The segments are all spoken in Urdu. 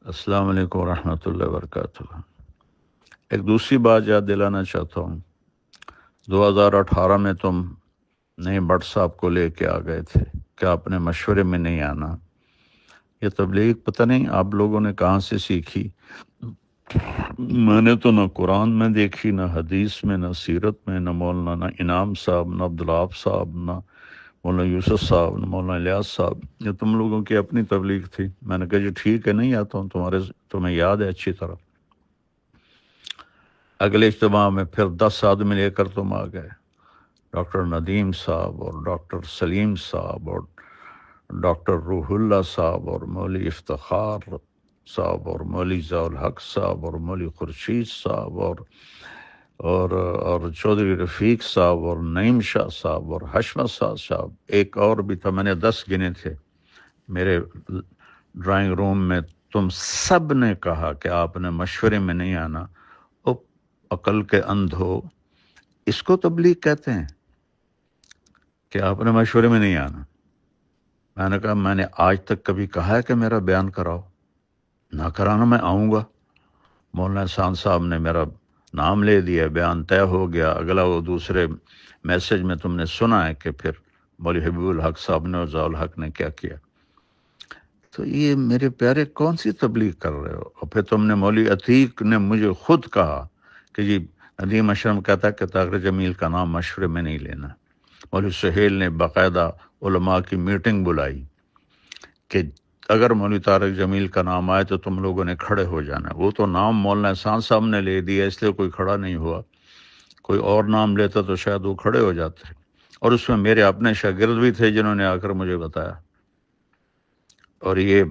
السلام علیکم ورحمۃ اللہ وبرکاتہ۔ ایک دوسری بات یاد دلانا چاہتا ہوں۔ 2018 میں تم نئے بٹ صاحب کو لے کے آ گئے تھے کہ آپ نے مشورے میں نہیں آنا۔ یہ تبلیغ پتہ نہیں آپ لوگوں نے کہاں سے سیکھی۔ میں نے تو نہ قرآن میں دیکھی، نہ حدیث میں، نہ سیرت میں، نہ مولانا انعام صاحب، نہ عبدالوہاب صاحب، نہ مولانا یوسف صاحب، نہ مولانا الیاس صاحب۔ یہ تم لوگوں کی اپنی تبلیغ تھی۔ میں نے کہا جی ٹھیک ہے، نہیں آتا ہوں، تمہیں یاد ہے اچھی طرح۔ اگلے اجتماع میں پھر 10 آدمی لے کر تم آ گئے، ڈاکٹر ندیم صاحب اور ڈاکٹر سلیم صاحب اور ڈاکٹر روح اللہ صاحب اور مولوی افتخار صاحب اور مولوی ضیاء الحق صاحب اور مولوی خورشید صاحب اور چودھری رفیق صاحب اور نعیم شاہ صاحب اور حشمت صاحب، ایک اور بھی تھا، میں نے 10 گنے تھے میرے ڈرائنگ روم میں۔ تم سب نے کہا کہ آپ نے مشورے میں نہیں آنا۔ او عقل کے اندھو، اس کو تبلیغ کہتے ہیں کہ آپ نے مشورے میں نہیں آنا؟ میں نے کہا میں نے آج تک کبھی کہا ہے کہ میرا بیان کراؤ؟ نہ کرانا میں آؤں گا۔ مولانا احسان صاحب نے میرا نام لے دیا، بیان طے ہو گیا۔ اگلا وہ دوسرے میسج میں تم نے سنا ہے کہ پھر مولوی حبیب الحق صاحب نے اور ضیاء الحق نے کیا کیا۔ تو یہ میرے پیارے کون سی تبلیغ کر رہے ہو؟ اور پھر تم نے مولوی عتیق نے مجھے خود کہا کہ جی ندیم اشرم کہتا ہے کہ طاہر جمیل کا نام مشورے میں نہیں لینا۔ مولوی سہیل نے باقاعدہ علماء کی میٹنگ بلائی کہ اگر مولوی طارق جمیل کا نام آئے تو تم لوگوں نے کھڑے ہو جانا۔ وہ تو نام مولانا احسان صاحب نے لے دیا، اس لیے کوئی کھڑا نہیں ہوا۔ کوئی اور نام لیتا تو شاید وہ کھڑے ہو جاتے۔ اور اس میں میرے اپنے شاگرد بھی تھے جنہوں نے آ کر مجھے بتایا۔ اور یہ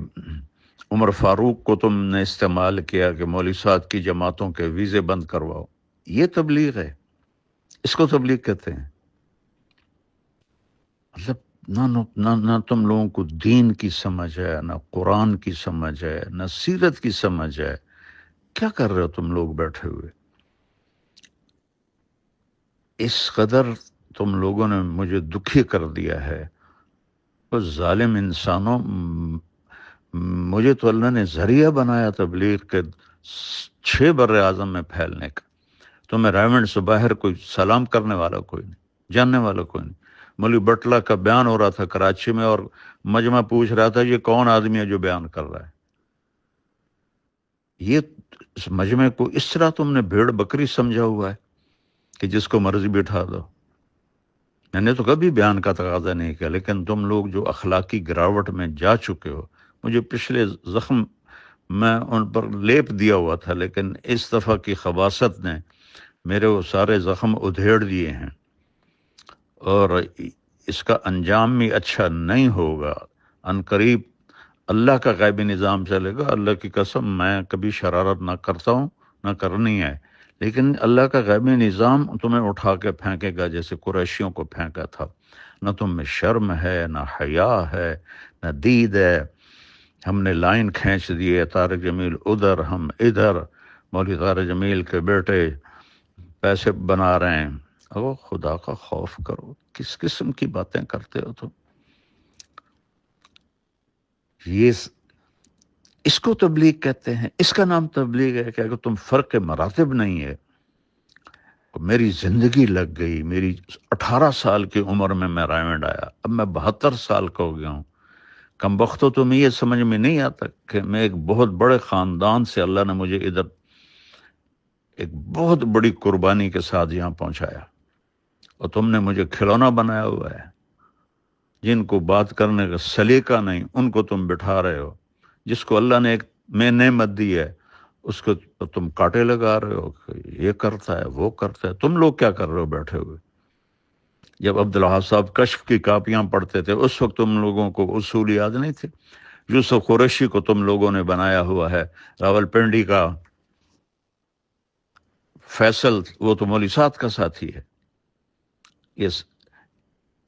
عمر فاروق کو تم نے استعمال کیا کہ مولوی صاحب کی جماعتوں کے ویزے بند کرواؤ۔ یہ تبلیغ ہے؟ اس کو تبلیغ کہتے ہیں؟ مطلب نہ تم لوگوں کو دین کی سمجھ ہے، نہ قرآن کی سمجھ ہے، نہ سیرت کی سمجھ ہے۔ کیا کر رہے ہو تم لوگ بیٹھے ہوئے؟ اس قدر تم لوگوں نے مجھے دکھی کر دیا ہے۔ وہ ظالم انسانوں، مجھے تو اللہ نے ذریعہ بنایا تبلیغ کے 6 بر اعظم میں پھیلنے کا۔ تو میں ریونڈ سے باہر کوئی سلام کرنے والا کوئی نہیں، جاننے والا کوئی نہیں۔ مولوی بٹلہ کا بیان ہو رہا تھا کراچی میں، اور مجمع پوچھ رہا تھا یہ کون آدمی ہے جو بیان کر رہا ہے۔ یہ اس مجمع کو اس طرح تم نے بھیڑ بکری سمجھا ہوا ہے کہ جس کو مرضی بٹھا دو۔ میں نے تو کبھی بیان کا تقاضا نہیں کیا، لیکن تم لوگ جو اخلاقی گراوٹ میں جا چکے ہو، مجھے پچھلے زخم میں ان پر لیپ دیا ہوا تھا، لیکن اس دفعہ کی خباثت نے میرے وہ سارے زخم ادھیڑ دیے ہیں، اور اس کا انجام بھی اچھا نہیں ہوگا۔ ان قریب اللہ کا غیبی نظام چلے گا۔ اللہ کی قسم میں کبھی شرارت نہ کرتا ہوں، نہ کرنی ہے، لیکن اللہ کا غیبی نظام تمہیں اٹھا کے پھینکے گا جیسے قریشیوں کو پھینکا تھا۔ نہ تم میں شرم ہے، نہ حیا ہے، نہ دید ہے۔ ہم نے لائن کھینچ دی ہے، طارق جمیل ادھر، ہم ادھر، مولوی طارق جمیل کے بیٹے پیسے بنا رہے ہیں۔ او خدا کا خوف کرو، کس قسم کی باتیں کرتے ہو تم؟ یہ اس کو تبلیغ کہتے ہیں؟ اس کا نام تبلیغ ہے کہ اگر تم فرق مراتب نہیں ہے؟ میری زندگی لگ گئی، میری 18 سال کی عمر میں رائمنڈ آیا، اب میں 72 سال کا ہو گیا ہوں۔ کم بختو تمہیں یہ سمجھ میں نہیں آتا کہ میں ایک بہت بڑے خاندان سے اللہ نے مجھے ادھر ایک بہت بڑی قربانی کے ساتھ یہاں پہنچایا، اور تم نے مجھے کھلونا بنایا ہوا ہے۔ جن کو بات کرنے کا سلیقہ نہیں ان کو تم بٹھا رہے ہو، جس کو اللہ نے ایک میں نعمت دی ہے اس کو تم کاٹے لگا رہے ہو کہ یہ کرتا ہے وہ کرتا ہے۔ تم لوگ کیا کر رہے ہو بیٹھے ہوئے؟ جب عبدالوہاب صاحب کشف کی کاپیاں پڑھتے تھے اس وقت تم لوگوں کو اصول یاد نہیں تھے؟ یوسف قریشی کو تم لوگوں نے بنایا ہوا ہے، راول پنڈی کا فیصل وہ تو مولوی صاحب کا ساتھی ہے۔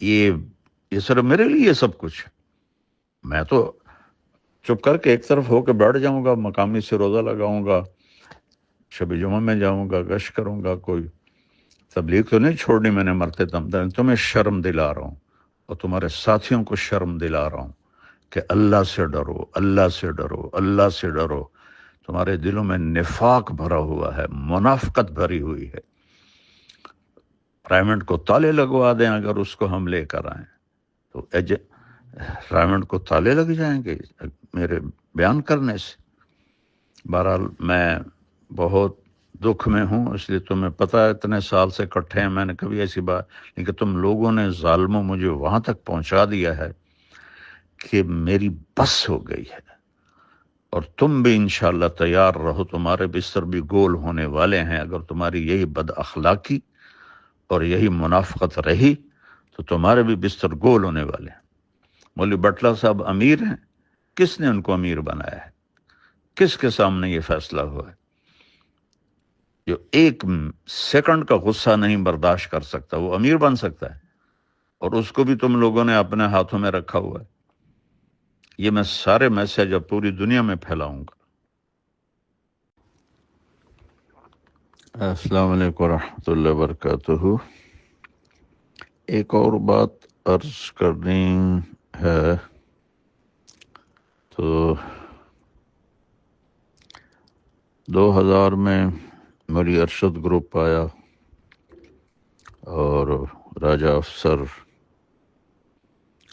یہ صرف میرے لیے سب کچھ ہے۔ میں تو چپ کر کے ایک طرف ہو کے بیٹھ جاؤں گا، مقامی سے روزہ لگاؤں گا، شب جمعہ میں جاؤں گا، گشت کروں گا، کوئی تبلیغ تو نہیں چھوڑنی میں نے مرتے دم تک۔ تمہیں شرم دلا رہا ہوں اور تمہارے ساتھیوں کو شرم دلا رہا ہوں کہ اللہ سے ڈرو، اللہ سے ڈرو، اللہ سے ڈرو۔ تمہارے دلوں میں نفاق بھرا ہوا ہے، منافقت بھری ہوئی ہے۔ رائمنڈ کو تالے لگوا دیں اگر اس کو ہم لے کر آئیں تو رائمنڈ کو تالے لگ جائیں گے میرے بیان کرنے سے۔ بہرحال میں بہت دکھ میں ہوں، اس لیے تمہیں پتہ ہے اتنے سال سے کٹھے ہیں، میں نے کبھی ایسی بات، لیکن تم لوگوں نے ظالموں مجھے وہاں تک پہنچا دیا ہے کہ میری بس ہو گئی ہے۔ اور تم بھی انشاءاللہ تیار رہو، تمہارے بستر بھی گول ہونے والے ہیں۔ اگر تمہاری یہی بد اخلاقی اور یہی منافقت رہی تو تمہارے بھی بستر گول ہونے والے ہیں۔ مولوی بٹلہ صاحب امیر ہیں، کس نے ان کو امیر بنایا ہے؟ کس کے سامنے یہ فیصلہ ہوا ہے؟ جو ایک سیکنڈ کا غصہ نہیں برداشت کر سکتا وہ امیر بن سکتا ہے؟ اور اس کو بھی تم لوگوں نے اپنے ہاتھوں میں رکھا ہوا ہے۔ یہ میں سارے میسج اب پوری دنیا میں پھیلاؤں گا۔ السلام علیکم ورحمۃ اللہ وبرکاتہ۔ ایک اور بات عرض کرنی ہے، تو 2000 میں مولوی ارشد گروپ آیا اور راجہ افسر،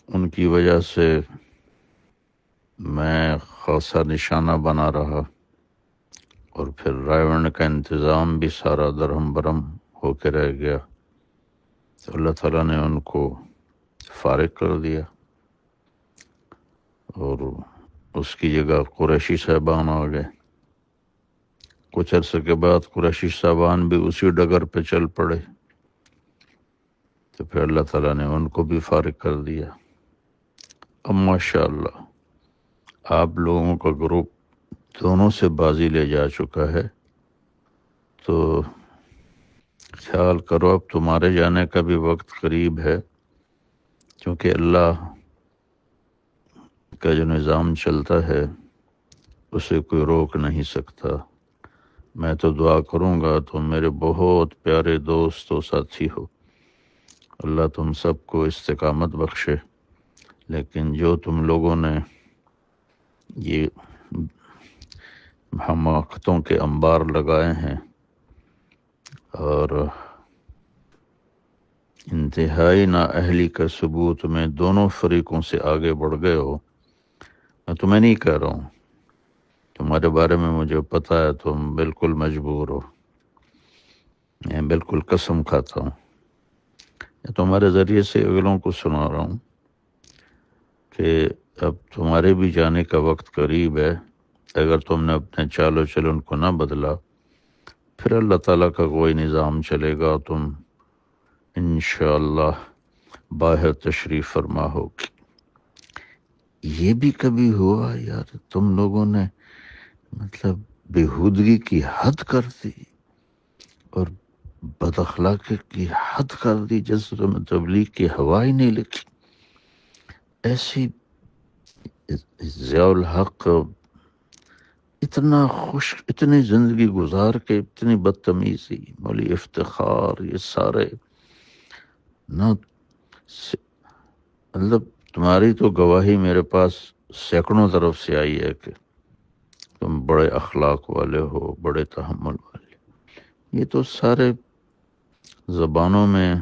ان کی وجہ سے میں خاصا نشانہ بنا رہا، اور پھر رائے کا انتظام بھی سارا درہم برہم ہو کے رہ گیا، تو اللہ تعالیٰ نے ان کو فارغ کر دیا، اور اس کی جگہ قریشی صاحبان آ گئے۔ کچھ عرصے کے بعد قریشی صاحبان بھی اسی ڈگر پہ چل پڑے، تو پھر اللہ تعالیٰ نے ان کو بھی فارغ کر دیا۔ اب ماشاءاللہ آپ لوگوں کا گروپ دونوں سے بازی لے جا چکا ہے، تو خیال کرو اب تمہارے جانے کا بھی وقت قریب ہے، کیونکہ اللہ کا جو نظام چلتا ہے اسے کوئی روک نہیں سکتا۔ میں تو دعا کروں گا، تم میرے بہت پیارے دوست و ساتھی ہو، اللہ تم سب کو استقامت بخشے، لیکن جو تم لوگوں نے یہ حماقتوں کے انبار لگائے ہیں اور انتہائی نااہلی کا ثبوت میں دونوں فریقوں سے آگے بڑھ گئے ہو، میں تمہیں نہیں کہہ رہا ہوں، تمہارے بارے میں مجھے پتا ہے، تم بالکل مجبور ہو، میں بالکل قسم کھاتا ہوں، میں تمہارے ذریعے سے اگلوں کو سنا رہا ہوں کہ اب تمہارے بھی جانے کا وقت قریب ہے۔ اگر تم نے اپنے چال و چلن کو نہ بدلا، پھر اللہ تعالیٰ کا کوئی نظام چلے گا، تم انشاءاللہ باہر تشریف فرما ہوگی۔ یہ بھی کبھی ہوا یار تم لوگوں نے مطلب بےہودگی کی حد کر دی اور بد اخلاقی کی حد کر دی، جس میں تبلیغ کی ہوا ہی نہیں لگی؟ ایسی ضیاء الحق اتنا خوش، اتنی زندگی گزار کے اتنی بدتمیزی، مولی افتخار، یہ سارے نہ مطلب تمہاری تو گواہی میرے پاس سینکڑوں طرف سے آئی ہے کہ تم بڑے اخلاق والے ہو، بڑے تحمل والے، یہ تو سارے زبانوں میں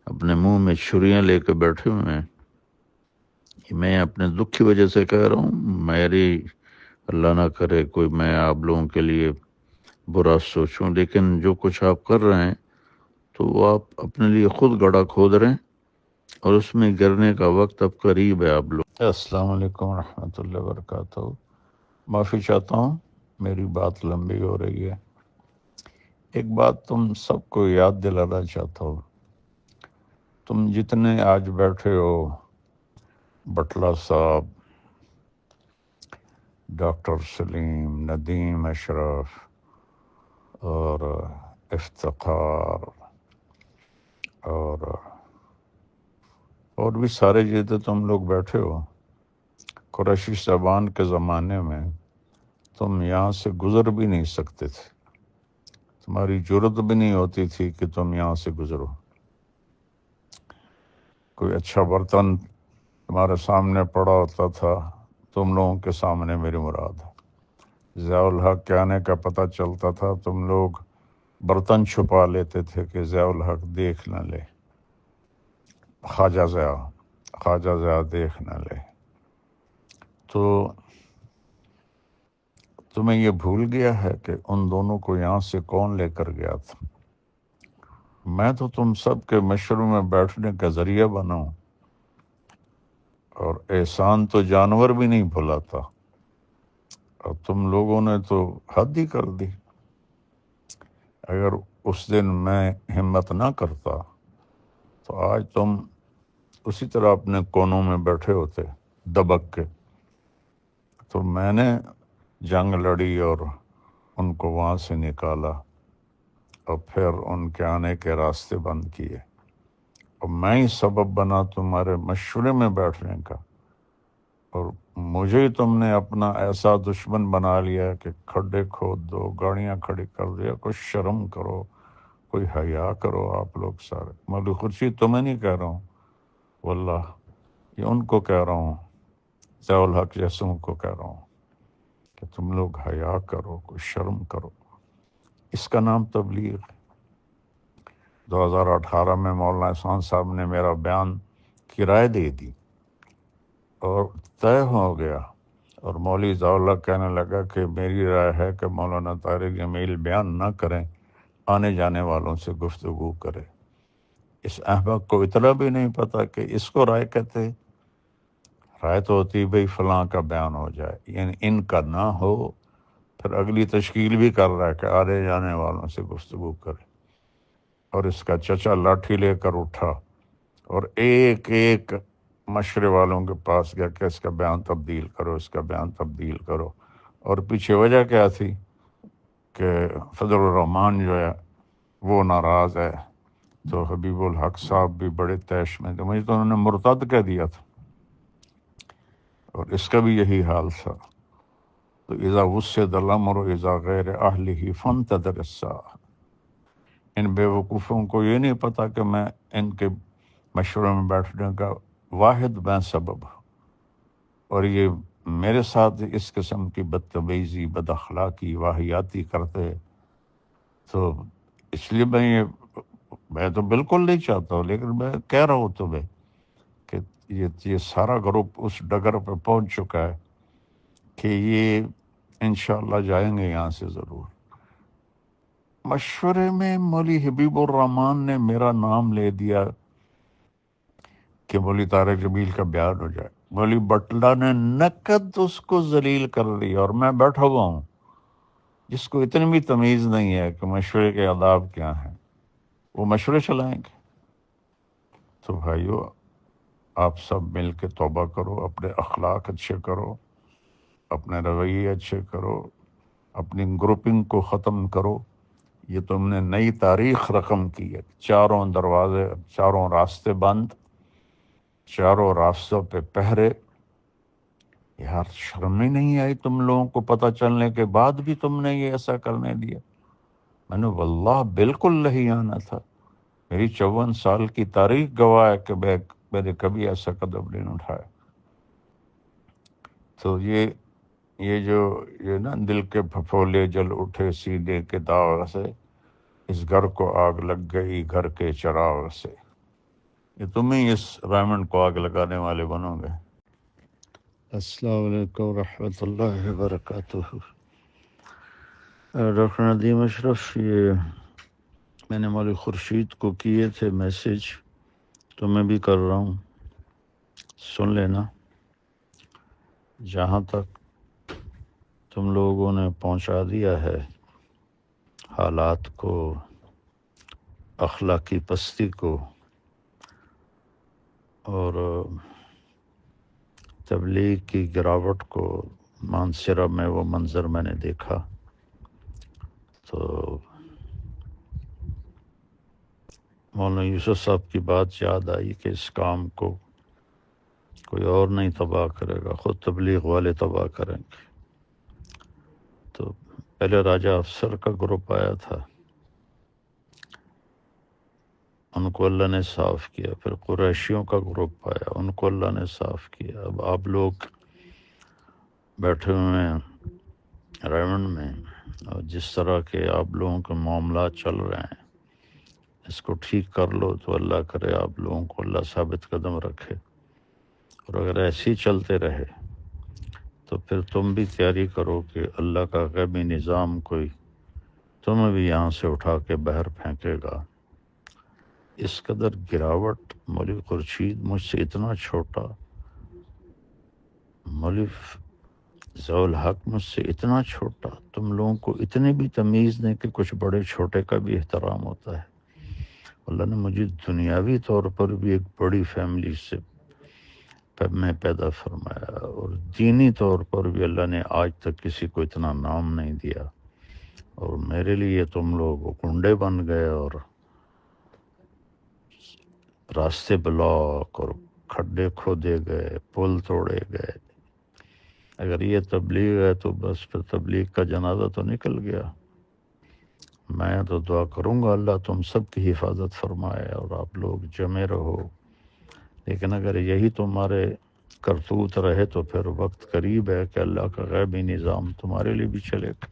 اپنے منہ میں چھریاں لے کے بیٹھے ہوئے ہیں۔ میں اپنے دکھ کی وجہ سے کہہ رہا ہوں، میری اللہ نہ کرے کوئی میں آپ لوگوں کے لیے برا سوچوں، لیکن جو کچھ آپ کر رہے ہیں تو وہ آپ اپنے لیے خود گڑھا کھود رہے ہیں، اور اس میں گرنے کا وقت اب قریب ہے آپ لوگ۔ السلام علیکم ورحمۃ اللہ وبرکاتہ۔ معافی چاہتا ہوں، میری بات لمبی ہو رہی ہے۔ ایک بات تم سب کو یاد دلانا چاہتا ہوں، تم جتنے آج بیٹھے ہو، بٹلہ صاحب، ڈاکٹر سلیم، ندیم اشرف اور افتخار اور بھی سارے جتنے تم لوگ بیٹھے ہو، قریشی صاحبان کے زمانے میں تم یہاں سے گزر بھی نہیں سکتے تھے، تمہاری جرت بھی نہیں ہوتی تھی کہ تم یہاں سے گزرو۔ کوئی اچھا برتن تمہارے سامنے پڑا ہوتا تھا، تم لوگوں کے سامنے میری مراد ہے، ضیاء الحق کے آنے کا پتہ چلتا تھا تم لوگ برتن چھپا لیتے تھے کہ ضیاء الحق دیکھ نہ لے، خواجہ ضیاء دیکھ نہ لے۔ تو تمہیں یہ بھول گیا ہے کہ ان دونوں کو یہاں سے کون لے کر گیا تھا؟ میں تو تم سب کے مشورے میں بیٹھنے کا ذریعہ بنا ہوں، اور احسان تو جانور بھی نہیں بھلاتا، اور تم لوگوں نے تو حد ہی کر دی۔ اگر اس دن میں ہمت نہ کرتا تو آج تم اسی طرح اپنے کونوں میں بیٹھے ہوتے دبک کے۔ تو میں نے جنگ لڑی اور ان کو وہاں سے نکالا، اور پھر ان کے آنے کے راستے بند کیے، اور میں ہی سبب بنا تمہارے مشورے میں بیٹھنے کا، اور مجھے ہی تم نے اپنا ایسا دشمن بنا لیا کہ کھڈے کھود دو، گاڑیاں کھڑی کر دیا۔ کوئی شرم کرو، کوئی حیا کرو آپ لوگ سارے۔ مولوی خورشید تمہیں نہیں کہہ رہا ہوں، واللہ یہ ان کو کہہ رہا ہوں، ضیاء الحق جیسوں کو کہہ رہا ہوں کہ تم لوگ حیا کرو، کوئی شرم کرو۔ اس کا نام تبلیغ ہے۔ 2018 میں مولانا احسان صاحب نے میرا بیان کی رائے دے دی اور طے ہو گیا، اور مولوی ضیاء الحق کہنے لگا کہ میری رائے ہے کہ مولانا طارق جمیل بیان نہ کریں، آنے جانے والوں سے گفتگو کرے۔ اس احمق کو اتنا بھی نہیں پتا کہ اس کو رائے کہتے۔ رائے تو ہوتی بھئی فلاں کا بیان ہو جائے، یعنی ان کا نہ ہو، پھر اگلی تشکیل بھی کر رہا ہے کہ آنے جانے والوں سے گفتگو کرے۔ اور اس کا چچا لاٹھی لے کر اٹھا اور ایک ایک مشورے والوں کے پاس گیا کہ اس کا بیان تبدیل کرو، اس کا بیان تبدیل کرو۔ اور پیچھے وجہ کیا تھی کہ فضل الرحمان جو ہے وہ ناراض ہے، تو حبیب الحق صاحب بھی بڑے تیش میں تھے، مجھے تو انہوں نے مرتد کہہ دیا تھا، اور اس کا بھی یہی حال تھا۔ تو اذا وسد الامر اذا غیر اہلہ فانتظر الساعہ۔ ان بے وقوفوں کو یہ نہیں پتا کہ میں ان کے مشورے میں بیٹھنے کا واحد میں سبب ہوں، اور یہ میرے ساتھ اس قسم کی بدتمیزی، بد اخلاقی، واہیاتی کرتے، تو اس لیے میں تو بالکل نہیں چاہتا ہوں، لیکن میں کہہ رہا ہوں تمہیں کہ یہ سارا گروپ اس ڈگر پہ پہنچ چکا ہے کہ یہ انشاءاللہ جائیں گے یہاں سے ضرور۔ مشورے میں مولوی حبیب الرحمان نے میرا نام لے دیا کہ مولوی طارق جمیل کا بیان ہو جائے۔ مولوی بٹلہ نے نقد اس کو ذلیل کر دیا، اور میں بیٹھا ہوا ہوں جس کو اتنی بھی تمیز نہیں ہے کہ مشورے کے آداب کیا ہیں، وہ مشورے چلائیں گے۔ تو بھائیو، آپ سب مل کے توبہ کرو، اپنے اخلاق اچھے کرو، اپنے رویے اچھے کرو، اپنی گروپنگ کو ختم کرو۔ یہ تم نے نئی تاریخ رقم کی ہے، چاروں دروازے، چاروں راستے بند، چاروں راستوں پہ پہرے۔ یار شرم ہی نہیں آئی تم لوگوں کو پتہ چلنے کے بعد بھی تم نے یہ ایسا کرنے دیا؟ میں نے واللہ بالکل نہیں آنا تھا، میری 54 سال کی تاریخ گواہ ہے کہ میں نے کبھی ایسا قدم نہیں اٹھایا۔ تو یہ نا دل کے پھپھولے جل اٹھے سینے کے داغ سے، اس گھر کو آگ لگ گئی گھر کے چراغ سے۔ یہ تم ہی اس رائمنڈ کو آگ لگانے والے بنو گے۔ السلام علیکم ورحمۃ اللہ وبرکاتہ۔ ڈاکٹر ندیم اشرف، یہ میں نے مولوی خورشید کو کیے تھے میسج، تو میں بھی کر رہا ہوں، سن لینا۔ جہاں تک تم لوگوں نے پہنچا دیا ہے حالات کو، اخلاقی پستی کو، اور تبلیغ کی گراوٹ کو، مانسرہ میں وہ منظر میں نے دیکھا، تو مولانا یوسف صاحب کی بات یاد آئی کہ اس کام کو کوئی اور نہیں تباہ کرے گا، خود تبلیغ والے تباہ کریں گے۔ تو پہلے راجہ افسر کا گروپ آیا تھا، ان کو اللہ نے صاف کیا، پھر قریشیوں کا گروپ آیا، ان کو اللہ نے صاف کیا، اب آپ لوگ بیٹھے ہوئے ہیں انوائرمنٹ میں اور جس طرح کے آپ لوگوں کے معاملات چل رہے ہیں، اس کو ٹھیک کر لو تو اللہ کرے آپ لوگوں کو اللہ ثابت قدم رکھے، اور اگر ایسے ہی چلتے رہے تو پھر تم بھی تیاری کرو کہ اللہ کا غیبی نظام کوئی تمہیں بھی یہاں سے اٹھا کے باہر پھینکے گا۔ اس قدر گراوٹ، مولوی خورشید مجھ سے اتنا چھوٹا، مولوی ضیاء الحق مجھ سے اتنا چھوٹا، تم لوگوں کو اتنی بھی تمیز نہیں کہ کچھ بڑے چھوٹے کا بھی احترام ہوتا ہے۔ اللہ نے مجھے دنیاوی طور پر بھی ایک بڑی فیملی سے میں پیدا فرمایا، اور دینی طور پر بھی اللہ نے آج تک کسی کو اتنا نام نہیں دیا، اور میرے لیے تم لوگ کنڈے بن گئے اور راستے بلاک اور کھڈے کھودے گئے، پل توڑے گئے۔ اگر یہ تبلیغ ہے تو بس پھر تبلیغ کا جنازہ تو نکل گیا۔ میں تو دعا کروں گا اللہ تم سب کی حفاظت فرمائے اور آپ لوگ جمے رہو، لیکن اگر یہی تمہارے کرتوت رہے تو پھر وقت قریب ہے کہ اللہ کا غیبی نظام تمہارے لیے بھی چلے گا۔